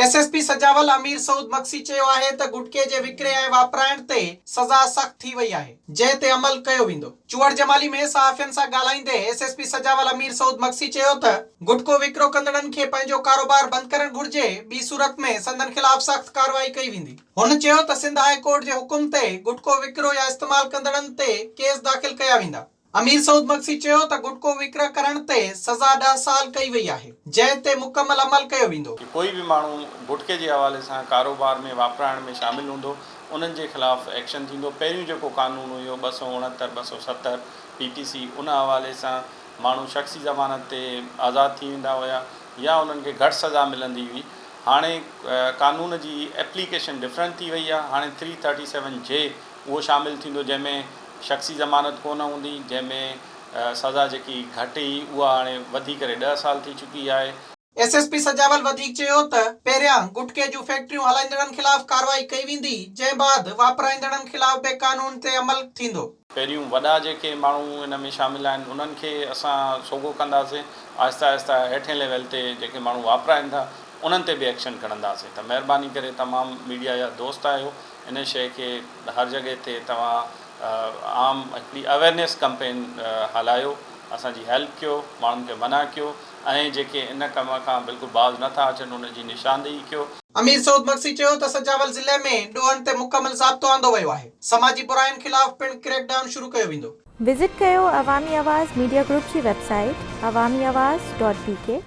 SSP सजावल अमीर सऊद मक्सी चयो आहे त गुटके जे विक्रे ऐं वापराइण ते सज़ा सख़्त थी वई आहे, जंहिं ते अमल कयो वेंदो। चुअड़ जमाली में सहाफ़ियनि सां ॻाल्हाईंदे एसएसपी सजावल अमीर सऊद मक्सी चयो त गुटको विक्रो कंदड़नि खे पंहिंजो कारोबार बंदि करणु घुर्जे, ॿी सूरत में संदनि ख़िलाफ़ सख़्त कार्रवाई कई वेंदी। हुन चयो त सिंध हाई कोर्ट जे हुकुम ते गुटको विक्रो या इस्तेमाल कंदड़नि ते केस दाख़िल कया वेंदा। अमीर सऊद मक्सी चयो त गुटको विक्र करण ते सज़ा 10 साल कई वई आहे, जंहिं ते मुकमल अमल कयो वेंदो। कोई भी माण्हू गुटके जे हवाले सां कारोबार में वापराइण में शामिल हूंदो, उन्हनि जे ख़िलाफ़ एक्शन थींदो। पहिरियों जेको कानून हुयो 269 270 PTC, उन हवाले सां माण्हू शख़्सी ज़मानत ते आज़ादु थी वेंदा हुया या उन्हनि खे घटि सज़ा मिलंदी हुई। हाणे कानून जी एप्लीकेशन डिफरेंट थी वई आहे। हाणे 337J उहो शामिल थींदो, जंहिंमें शख़्सी ज़मानत कोन हूंदी, जंहिंमें सज़ा जेकी घटि ई उहा हाणे वधी करे 10 साल थी चुकी आहे। एसएसपी सजावल वधीक चयो त पहिरियां गुटके जूं फैक्ट्रियूं हलाईंदड़नि ख़िलाफ़ कार्रवाई कई वेंदी, जंहिं बाद वापराईंदड़नि ख़िलाफ़ बि कानून ते अमल थींदो। पहिरियों वॾा जेके माण्हू इन में शामिल आहिनि उन्हनि खे असां सोगो कंदासीं। आहिस्ता आहिस्ता हेठे लेवल ते जेके माण्हू वापराइनि था उन्हनि ते बि एक्शन खणंदासीं। त महिरबानी करे तमामु मीडिया जा दोस्त आहियो, इन शइ खे हर जॻह ते तव्हां आम हिकिड़ी अवेयरनेस कैंपेन हलायो, असांजी हेल्प कयो, माण्हुनि खे मना कयो ऐं जेके इन कम खां बिल्कुलु बाज़ नथा अचनि उन जी निशानदेही कयो। अमीर सऊद मक्सी चयो त सजावल ज़िले में ॾोहनि ते मुकमल ज़ाब्तो आंदो वियो आहे। समाजी बुराइनि ख़िलाफ़ पिणु क्रैकडाउन शुरू कयो वेंदो। विज़िट कयो अवामी आवाज़ मीडिया ग्रुप जी वेबसाइट awamiawaz.pk